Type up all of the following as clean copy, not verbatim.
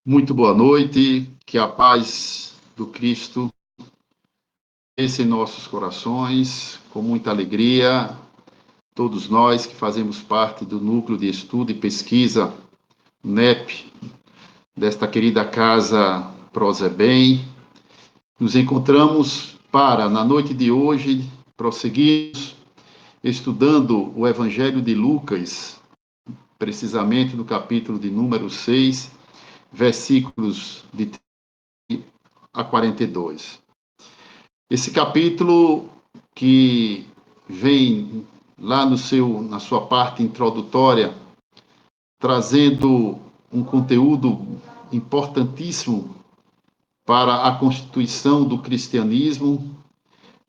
Muito boa noite, que a paz do Cristo desça em nossos corações, com muita alegria, todos nós que fazemos parte do Núcleo de Estudo e Pesquisa, NEP, desta querida casa Prozebem, nos encontramos para, na noite de hoje, prosseguirmos estudando o Evangelho de Lucas, precisamente no capítulo de número 6, versículos de 30 a 42. Esse capítulo que vem lá na sua parte introdutória, trazendo um conteúdo importantíssimo para a constituição do cristianismo,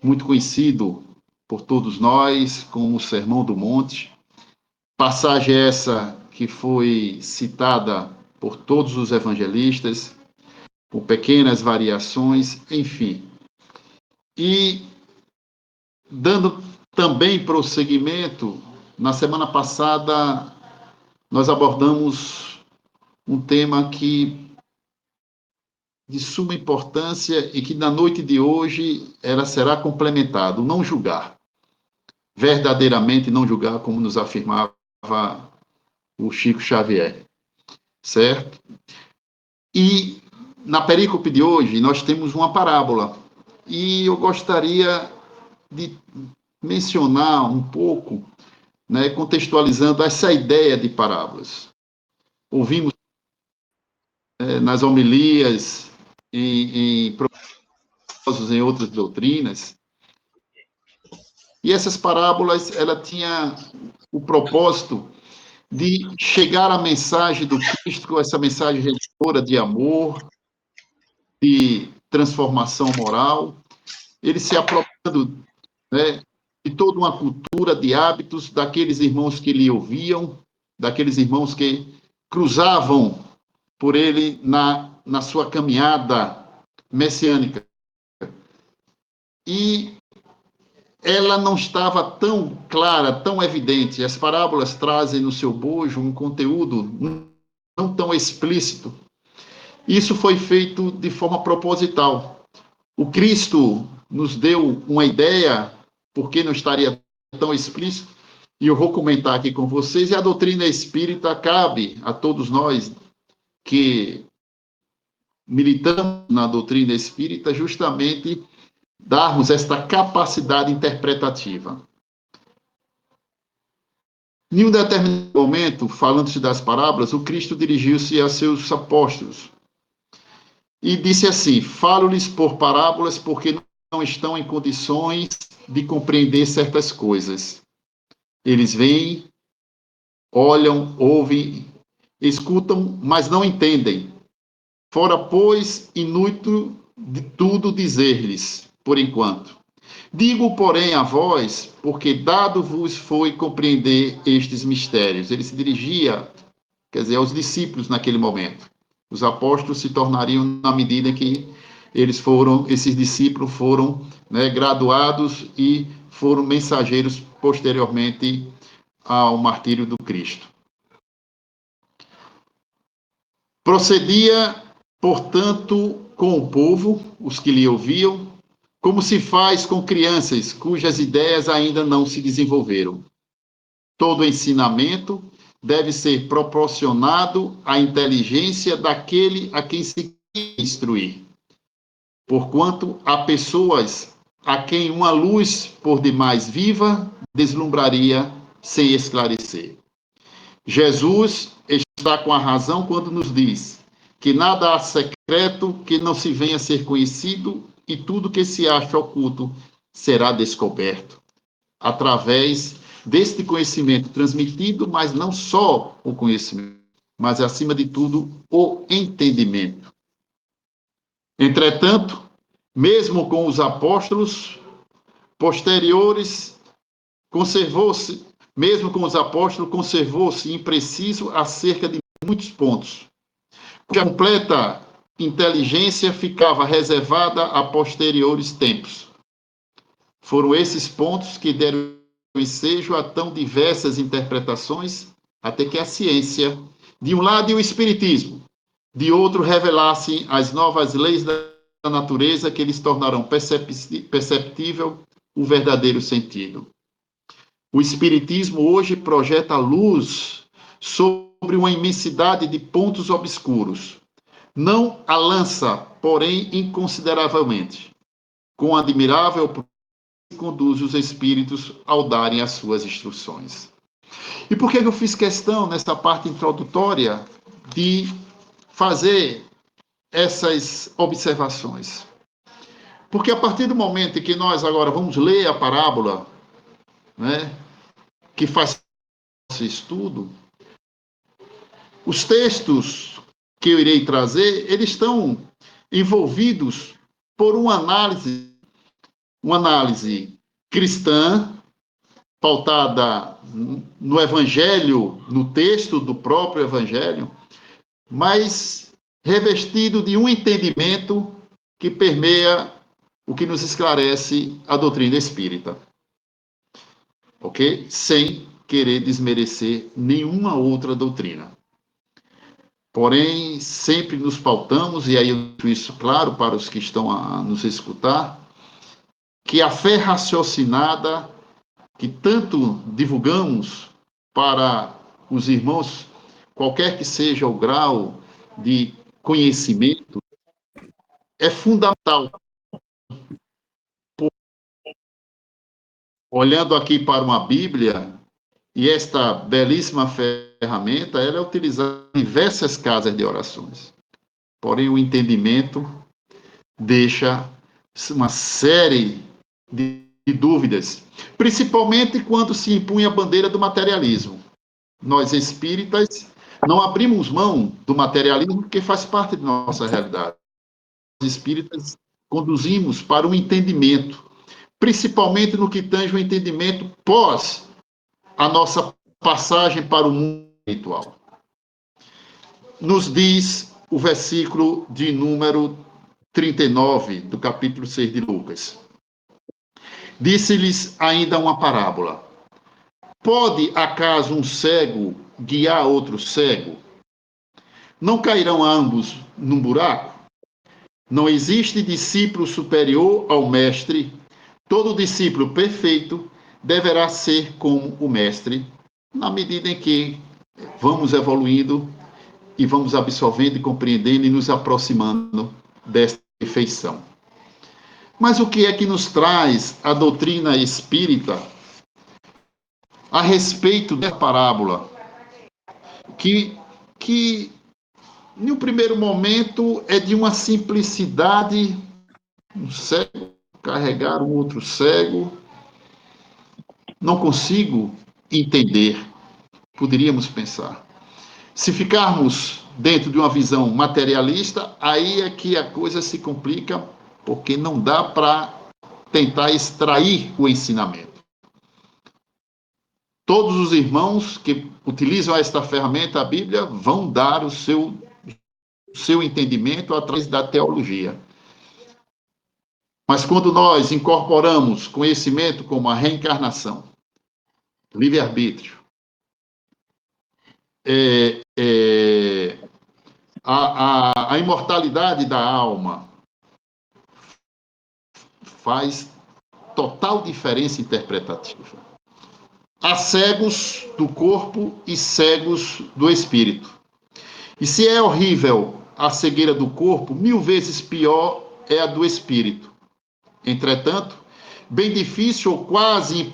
muito conhecido por todos nós como o Sermão do Monte. Passagem essa que foi citada por todos os evangelistas, por pequenas variações, enfim. E dando também prosseguimento, na semana passada nós abordamos um tema de suma importância e que na noite de hoje ela será complementado, não julgar. Verdadeiramente não julgar, como nos afirmava o Chico Xavier, certo? E na perícope de hoje nós temos uma parábola e eu gostaria de mencionar um pouco, né, contextualizando essa ideia de parábolas. Ouvimos nas homilias, em propósitos, em outras doutrinas, e essas parábolas, ela tinha o propósito de chegar à mensagem do Cristo, essa mensagem redentora de amor, de transformação moral, ele se apropriando, né, de toda uma cultura, de hábitos daqueles irmãos que lhe ouviam, daqueles irmãos que cruzavam por ele na sua caminhada messiânica. E ela não estava tão clara, tão evidente. As parábolas trazem no seu bojo um conteúdo não tão explícito. Isso foi feito de forma proposital. O Cristo nos deu uma ideia, porque não estaria tão explícito, e eu vou comentar aqui com vocês, e a doutrina espírita cabe a todos nós que militamos na doutrina espírita justamente darmos esta capacidade interpretativa. Em um determinado momento, falando-se das parábolas, o Cristo dirigiu-se a seus apóstolos e disse assim: falo-lhes por parábolas porque não estão em condições de compreender certas coisas. Eles veem, olham, ouvem, escutam, mas não entendem. Fora, pois, inútil de tudo dizer-lhes, por enquanto. Digo, porém, a vós, porque dado vos foi compreender estes mistérios. Ele se dirigia, quer dizer, aos discípulos naquele momento. Os apóstolos se tornariam na medida que esses discípulos foram, né, graduados e foram mensageiros posteriormente ao martírio do Cristo. Procedia, portanto, com o povo, os que lhe ouviam, como se faz com crianças cujas ideias ainda não se desenvolveram. Todo ensinamento deve ser proporcionado à inteligência daquele a quem se quer instruir. Porquanto há pessoas a quem uma luz por demais viva deslumbraria sem esclarecer. Jesus está com a razão quando nos diz que nada há secreto que não se venha a ser conhecido e tudo que se acha oculto será descoberto através deste conhecimento transmitido, mas não só o conhecimento, mas acima de tudo o entendimento. Entretanto, mesmo com os apóstolos posteriores, conservou-se impreciso acerca de muitos pontos, cuja completa inteligência ficava reservada a posteriores tempos. Foram esses pontos que deram ensejo a tão diversas interpretações, até que a ciência, de um lado, e o espiritismo, de outro revelassem as novas leis da natureza que lhes tornarão perceptível o verdadeiro sentido. O Espiritismo hoje projeta luz sobre uma imensidade de pontos obscuros. Não a lança, porém, inconsideravelmente. Com admirável conduz os espíritos ao darem as suas instruções. E por que eu fiz questão, nessa parte introdutória, de fazer essas observações? Porque a partir do momento em que nós agora vamos ler a parábola, né, que faz esse estudo, os textos que eu irei trazer, eles estão envolvidos por uma análise cristã, pautada no Evangelho, no texto do próprio Evangelho, mas revestido de um entendimento que permeia o que nos esclarece a doutrina espírita. Ok? Sem querer desmerecer nenhuma outra doutrina. Porém, sempre nos pautamos, e aí eu deixo isso claro para os que estão a nos escutar, que a fé raciocinada que tanto divulgamos para os irmãos, qualquer que seja o grau de conhecimento, é fundamental. Olhando aqui para uma Bíblia, e esta belíssima ferramenta, ela é utilizada em diversas casas de orações. Porém, o entendimento deixa uma série de dúvidas, principalmente quando se impunha a bandeira do materialismo. Nós espíritas não abrimos mão do materialismo porque faz parte de nossa realidade. Nós espíritas conduzimos para o entendimento, principalmente no que tange o entendimento pós a nossa passagem para o mundo espiritual. Nos diz o versículo de número 39 do capítulo 6 de Lucas. Disse-lhes ainda uma parábola. Pode acaso um cego guiar outro cego? Não cairão ambos num buraco? Não existe discípulo superior ao mestre. Todo discípulo perfeito deverá ser como o mestre, na medida em que vamos evoluindo e vamos absorvendo e compreendendo e nos aproximando desta perfeição. Mas o que é que nos traz a doutrina espírita a respeito da parábola? Que no primeiro momento é de uma simplicidade, um cego carregar um outro cego. Não consigo entender, poderíamos pensar. Se ficarmos dentro de uma visão materialista, aí é que a coisa se complica, porque não dá para tentar extrair o ensinamento. Todos os irmãos que utilizam esta ferramenta, a Bíblia, vão dar o seu entendimento através da teologia. Mas quando nós incorporamos conhecimento como a reencarnação, livre-arbítrio, a imortalidade da alma, faz total diferença interpretativa. Há cegos do corpo e cegos do espírito. E se é horrível a cegueira do corpo, 1000 vezes pior é a do espírito. Entretanto, bem difícil ou quase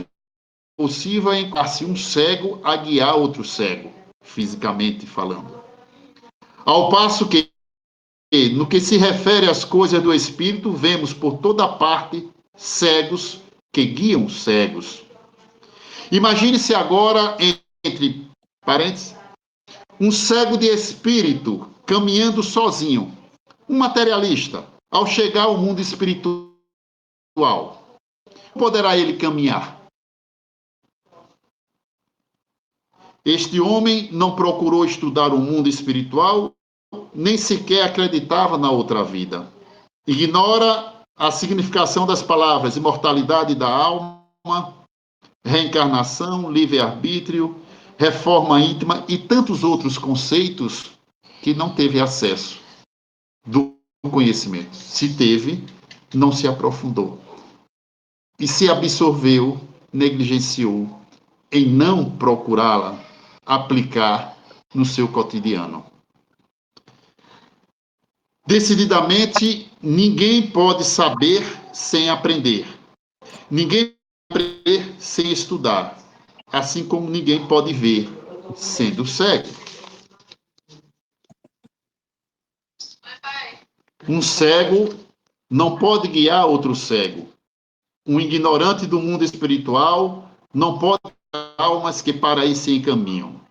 impossível é encontrar-se um cego a guiar outro cego, fisicamente falando. Ao passo que, no que se refere às coisas do espírito, vemos por toda parte cegos que guiam cegos. Imagine-se agora, entre parênteses, um cego de espírito caminhando sozinho, um materialista, ao chegar ao mundo espiritual. Poderá ele caminhar? Este homem não procurou estudar o mundo espiritual, nem sequer acreditava na outra vida. Ignora a significação das palavras imortalidade da alma, reencarnação, livre-arbítrio, reforma íntima e tantos outros conceitos que não teve acesso do conhecimento. Se teve, não se aprofundou. E se absorveu, negligenciou em não procurá-la aplicar no seu cotidiano. Decididamente, ninguém pode saber sem aprender. Ninguém pode aprender sem estudar. Assim como ninguém pode ver sendo cego. Um cego não pode guiar outro cego. Um ignorante do mundo espiritual não pode guiar almas que para isso se encaminham.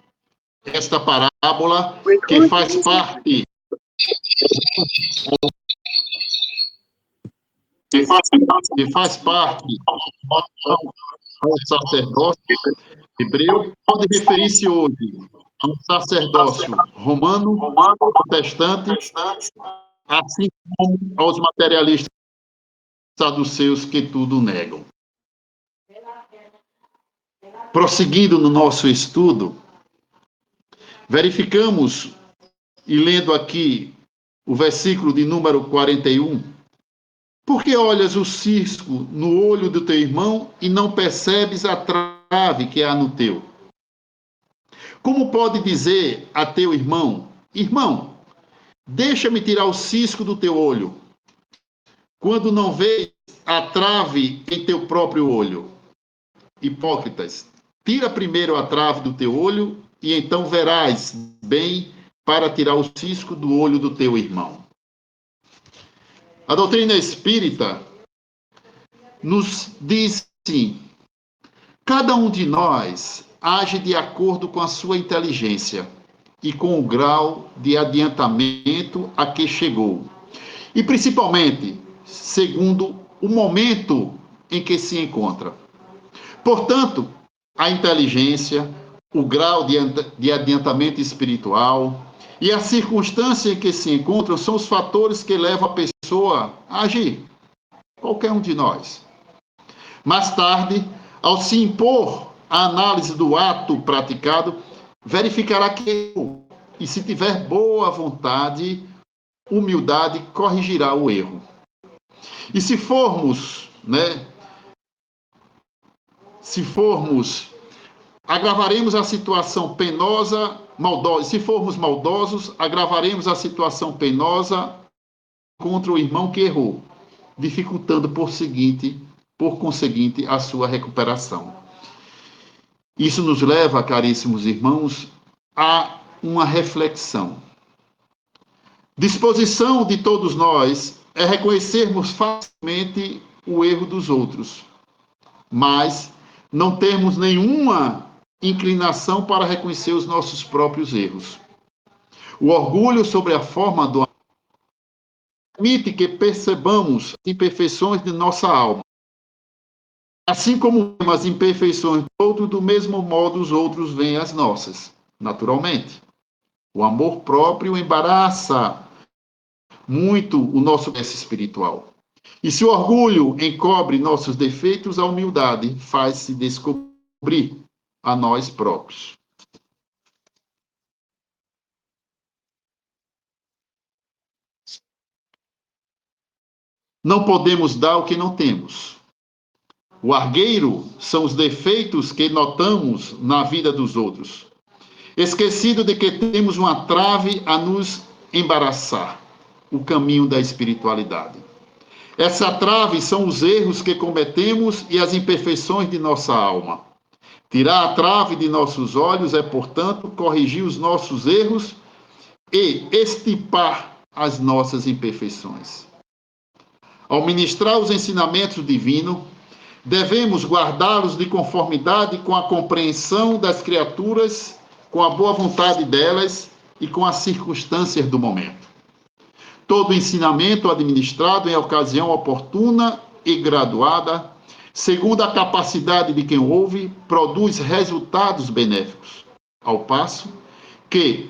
Esta parábola, que faz parte do sacerdócio hebreu, pode referir-se hoje a um sacerdócio romano, protestante, assim como aos materialistas saduceus que tudo negam. Prosseguindo no nosso estudo, verificamos, e lendo aqui o versículo de número 41, por que olhas o cisco no olho do teu irmão e não percebes a trave que há no teu? Como pode dizer a teu irmão, irmão, deixa-me tirar o cisco do teu olho, quando não vês a trave em teu próprio olho? Hipócritas, tira primeiro a trave do teu olho e então verás bem para tirar o cisco do olho do teu irmão. A doutrina espírita nos diz assim: cada um de nós age de acordo com a sua inteligência e com o grau de adiantamento a que chegou, e principalmente segundo o momento em que se encontra. Portanto, a inteligência, o grau de adiantamento espiritual e a circunstância em que se encontram são os fatores que levam a pessoa a agir, qualquer um de nós. Mais tarde, ao se impor a análise do ato praticado, verificará que, e se tiver boa vontade, humildade, corrigirá o erro. E se formos, agravaremos a situação penosa, maldosa. Se formos maldosos, agravaremos a situação penosa contra o irmão que errou, dificultando por conseguinte, a sua recuperação. Isso nos leva, caríssimos irmãos, a uma reflexão. Disposição de todos nós é reconhecermos facilmente o erro dos outros, mas não termos nenhuma inclinação para reconhecer os nossos próprios erros. O orgulho sobre a forma do permite que percebamos as imperfeições de nossa alma. Assim como vemos as imperfeições do outro, do mesmo modo os outros veem as nossas, naturalmente. O amor próprio embaraça muito o nosso processo espiritual. E se o orgulho encobre nossos defeitos, a humildade faz-se descobrir a nós próprios. Não podemos dar o que não temos. O argueiro são os defeitos que notamos na vida dos outros, esquecido de que temos uma trave a nos embaraçar, o caminho da espiritualidade. Essa trave são os erros que cometemos e as imperfeições de nossa alma. Tirar a trave de nossos olhos é, portanto, corrigir os nossos erros e extirpar as nossas imperfeições. Ao ministrar os ensinamentos divinos, devemos guardá-los de conformidade com a compreensão das criaturas, com a boa vontade delas e com as circunstâncias do momento. Todo ensinamento administrado em ocasião oportuna e graduada, segundo a capacidade de quem ouve, produz resultados benéficos, ao passo que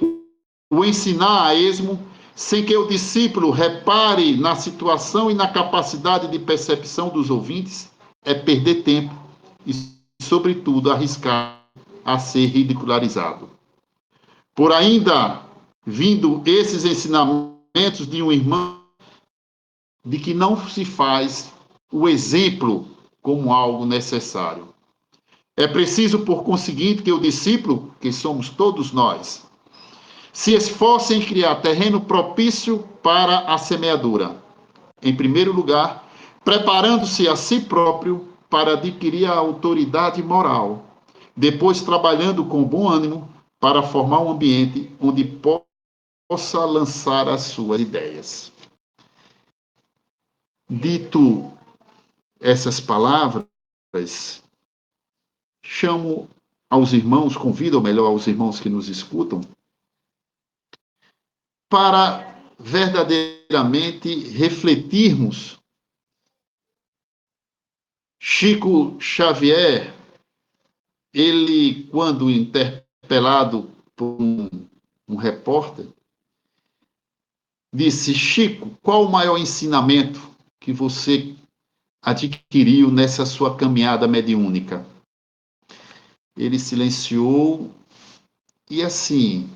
o ensinar a esmo, sem que o discípulo repare na situação e na capacidade de percepção dos ouvintes, é perder tempo e, sobretudo, arriscar a ser ridicularizado. Por ainda vindo esses ensinamentos de um irmão de que não se faz o exemplo como algo necessário. É preciso, por conseguinte, que o discípulo, que somos todos nós, se esforce em criar terreno propício para a semeadura. Em primeiro lugar, preparando-se a si próprio para adquirir a autoridade moral. Depois, trabalhando com bom ânimo para formar um ambiente onde possa lançar as suas ideias. Dito essas palavras, chamo aos irmãos, convido, ou melhor, aos irmãos que nos escutam, para verdadeiramente refletirmos. Chico Xavier, ele, quando interpelado por um repórter, disse: Chico, qual o maior ensinamento que você adquiriu nessa sua caminhada mediúnica? Ele silenciou e, assim,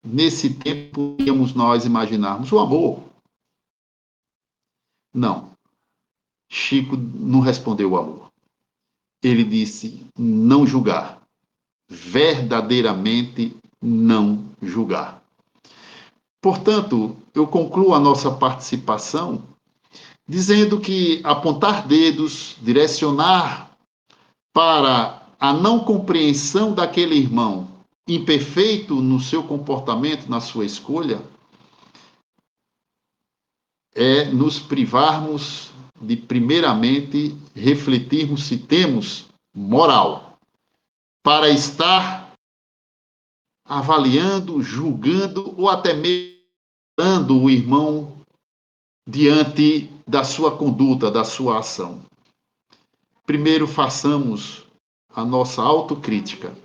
nesse tempo, íamos nós imaginarmos o amor. Não, Chico não respondeu o amor. Ele disse: não julgar, verdadeiramente não julgar. Portanto, eu concluo a nossa participação dizendo que apontar dedos, direcionar para a não compreensão daquele irmão imperfeito no seu comportamento, na sua escolha, é nos privarmos de, primeiramente, refletirmos se temos moral para estar avaliando, julgando ou até mesmo dando o irmão diante da sua conduta, da sua ação. Primeiro façamos a nossa autocrítica.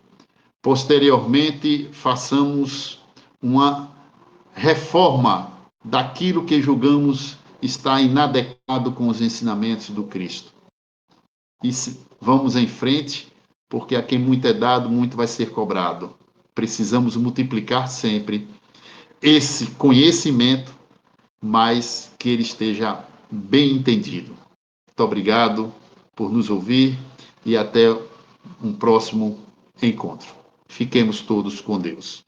Posteriormente, façamos uma reforma daquilo que julgamos está inadequado com os ensinamentos do Cristo. E vamos em frente, porque a quem muito é dado, muito vai ser cobrado. Precisamos multiplicar sempre esse conhecimento, mas que ele esteja bem entendido. Muito obrigado por nos ouvir e até um próximo encontro. Fiquemos todos com Deus.